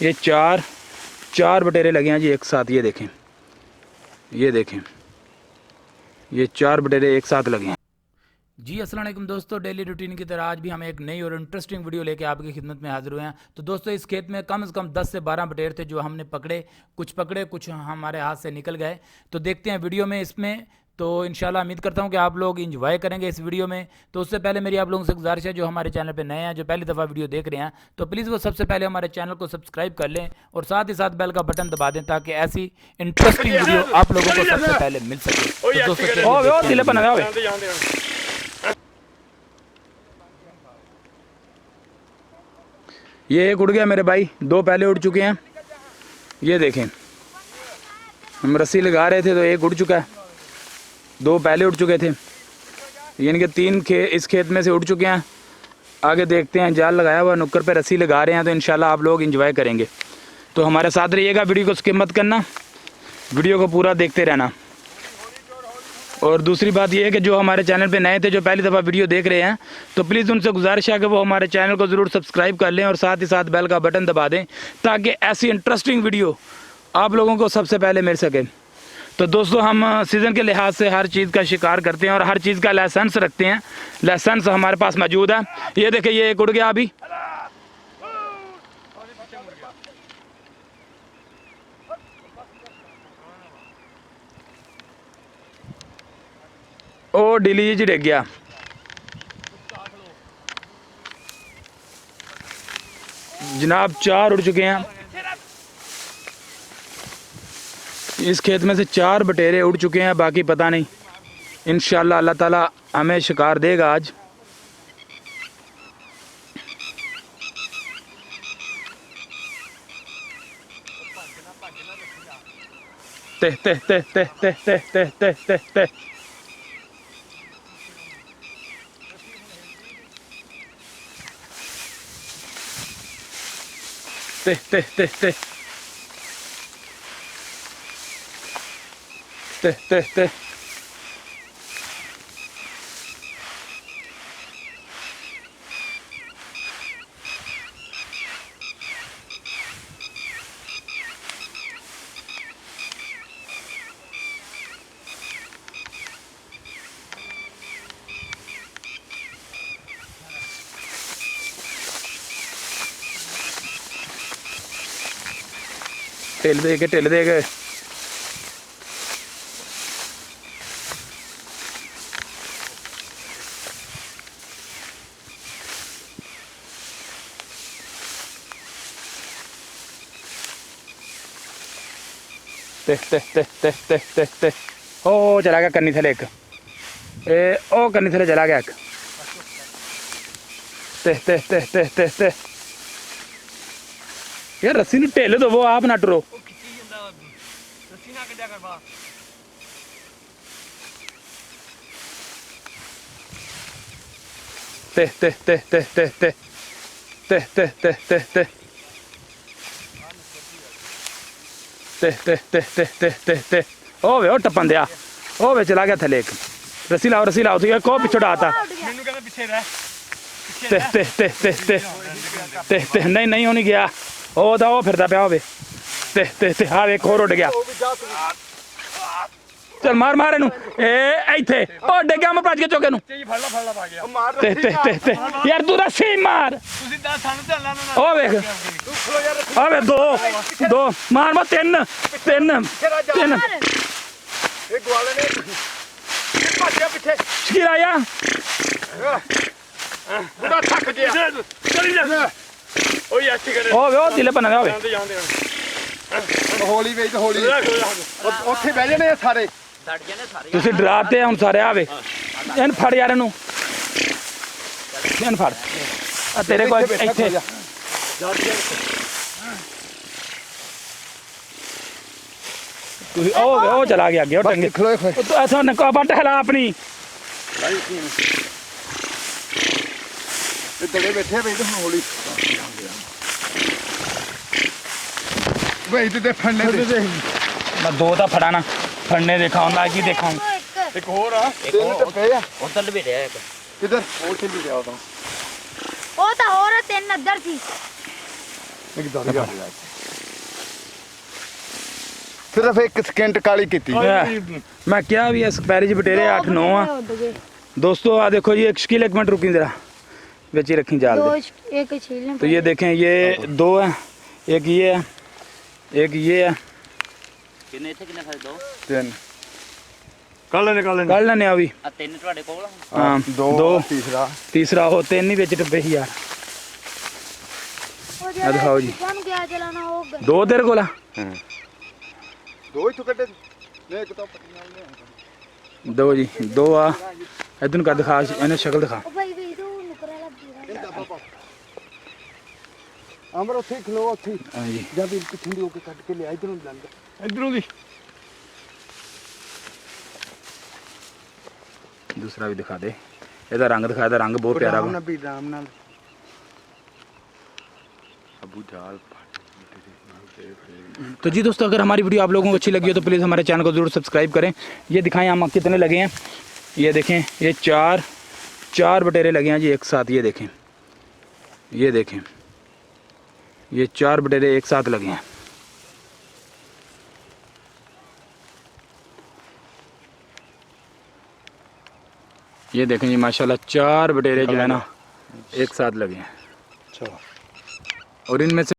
ये चार बटेरे लगे हैं जी एक साथ। ये देखें, ये देखें, ये 4 बटेरे एक साथ लगे हैं जी। अस्सलाम वालेकुम दोस्तों, डेली रूटीन की तरह आज भी हम एक नई और इंटरेस्टिंग वीडियो लेके आपकी खिदमत में हाजिर हुए हैं। तो दोस्तों, इस खेत में कम से कम 10 से 12 बटेर थे जो हमने पकड़े, कुछ हमारे हाथ से निकल गए। तो देखते हैं वीडियो में इसमें। तो इंशाल्लाह उम्मीद करता हूं कि आप लोग इंजॉय करेंगे इस वीडियो में। तो उससे पहले मेरी आप लोगों से गुजारिश है, जो हमारे चैनल पे नए हैं, जो पहली दफ़ा वीडियो देख रहे हैं, तो प्लीज़ वो सबसे पहले हमारे चैनल को सब्सक्राइब कर लें और साथ ही साथ बेल का बटन दबा दें, ताकि ऐसी इंटरेस्टिंग वीडियो आप लोगों को सबसे पहले मिल सके। तो दोस्तों, ये एक उड़ गया मेरे भाई, 2 पहले उड़ चुके हैं। ये देखें, हम रस्सी लगा रहे थे तो एक उड़ चुका है, 2 पहले उड़ चुके थे, यानी कि 3 इस खेत में से उड़ चुके हैं। आगे देखते हैं, जाल लगाया हुआ, नुक्कर पे रस्सी लगा रहे हैं। तो इंशाल्लाह आप लोग एंजॉय करेंगे। तो हमारे साथ रहिएगा, वीडियो को स्किप मत करना, वीडियो को पूरा देखते रहना। और दूसरी बात यह है कि जो हमारे चैनल पे नए थे, जो पहली दफ़ा वीडियो देख रहे हैं, तो प्लीज़ उनसे गुजारिश है कि वो हमारे चैनल को ज़रूर सब्सक्राइब कर लें और साथ ही साथ बेल का बटन दबा दें, ताकि ऐसी इंटरेस्टिंग वीडियो आप लोगों को सबसे पहले मिल सके। तो दोस्तों, हम सीज़न के लिहाज से हर चीज़ का शिकार करते हैं और हर चीज़ का लाइसेंस रखते हैं। लाइसेंस हमारे पास मौजूद है। ये देखिए, ये एक उड़ गया अभी। ओ डिलीज डिग गया। जनाब 4 उड़ चुके हैं इस खेत में से, 4 बटेरे उड़ चुके हैं, बाकी पता नहीं। इंशाल्लाह अल्लाह ताला हमें शिकार देगा आज। ते ते ते ते ते ते ते ते ते ते ते ते ते ते ते ते ते ढिल दे के ते ओ चला गया कन्नी थले एक, ओ कन्नी थले चला गया एक। ते यार रस्सी नु ढिल दवो, आप ना टरो। ते ते ते ते ते ते ते ते ते ते ते ते ते ते ते ते ते ते ओ वे, ओ टप्पन दिया, ओ वे चला गया थले एक। रस्सी लाओ तो को पिछड़ आता। ते ते ते ते ते ते ते नहीं होनी गया, ओ दा ओ फिरदा पिया होवे। ते ते ते हाँ एक और उड़ गया। चल मार इनू, ए इथे ओ डे गया, मैं भज के चौके नु। ते ते ते ते यार तू रस्सी मार, ओ वेख, ओ वे 2 मार 3 ਇਹ ਗਵਾਲੇ ਨੇ ਭੱਜਿਆ ਪਿੱਛੇ ਸ਼ਿਰਾਇਆ ਬੁੜਾ ਥੱਕ ਗਿਆ ਚਲੀ ਜਾ ਓਏ ਅੱਛੀ ਕਰੇ ਓਏ ਉਹ ਦਿਲੇ ਬਣਾ ਹੋਵੇ ਹੌਲੀ ਵੇਚ ਹੌਲੀ ਉੱਥੇ ਬਹਿ ਜਾਣੇ ਸਾਰੇ ਡਟ ਜਾਣੇ ਸਾਰੇ। ਤੁਸੀਂ ਡਰਾਤੇ ਹੁਣ ਸਾਰੇ ਆਵੇ ਇਹਨ ਫੜ ਯਾਰ ਇਹਨੂੰ, ਇਹਨ ਫੜ ਆ ਤੇਰੇ ਕੋਲ ਇੱਥੇ ओ चला गया आगे, टंगे तो ऐसा नका बट हिला अपनी। दड़े बैठे भाई हौली भाई ते फड़ने दे, मैं 2 ਤਾਂ ਫੜਾ ਨਾ, ਫੜਨੇ ਦੇਖਾਂ ਨਾ ਕੀ ਦੇਖਾਂ। ਇੱਕ ਹੋਰ ਆ, 3 ਟੱਪੇ ਆ ਉਧਰ ਵੀ ਰਿਹਾ ਇੱਕ ਕਿੱਧਰ ਹੋਰ ਤੇ ਵੀ ਰਿਹਾ ਉਹ ਤਾਂ ਹੋਰ 3 ਅੰਦਰ ਸੀ। ਇੱਕ ਦੌੜ ਗਿਆ ਸਿਰਫ 1 ਸਕਿੰਟ ਕਾਲੀ ਕੀਤੀ। मैं क्या भी है पैरी च बटेरे 8-9 आ दोस्तों। आ देखो जी, एक शकील, एक मिनट रुकी जरा, बेची रखी जाल दे। एक छीलने तो ये देखें, ये 2 है, एक ये है, एक ये है। ਕਿੰਨੇ ਇੱਥੇ ਕਿੰਨੇ ਫਸ ਦੋ 3 ਕੱਲ ਨਿਕਾਲੇ कल लेने आ भी। ਆ ਤਿੰਨ ਤੁਹਾਡੇ ਕੋਲ ਆ? हाँ 2 2 तीसरा तीसरा हो 3 ही बेच डब्बे ही यार। आ दिखाओ जी, क्या चलाना होगा 2 तेरे कोला 2 ही तो कटे ने एक तो पत्तियां 2 जी 2 आ। इधर का दिखा, इन्हें शक्ल दिखा। भाई भाई तो नुकरा लग अमर ਉੱਥੇ ਖਲੋ ਉੱਥੇ हाँ जी, ਜਦ ਇੱਕ ਠੰਡੀ ਹੋ ਕੇ ਕੱਟ ਕੇ ਲਿਆ ਇਧਰੋਂ ਲੰਗ ਇਧਰੋਂ ਦੀ दूसरा भी दिखा दे। ਇਹਦਾ रंग दिखा, ਇਹਦਾ रंग बहुत प्यारा ਰਾਮ बा। ਨਾਲ ਵੀ ਰਾਮ ਨਾਲ अबू जाल तो जी दोस्तों, अगर हमारी वीडियो आप लोगों को अच्छी लगी हो तो प्लीज़ हमारे चैनल को ज़रूर सब्सक्राइब करें। ये दिखाएं हम कितने लगे हैं, ये देखें, ये 4 बटेरे लगे हैं जी एक साथ। ये देखें, ये देखें, ये 4 बटेरे एक साथ लगे हैं। ये देखें जी, माशाल्लाह 4 बटेरे जो है ना एक साथ लगे हैं। चलो और इनमें से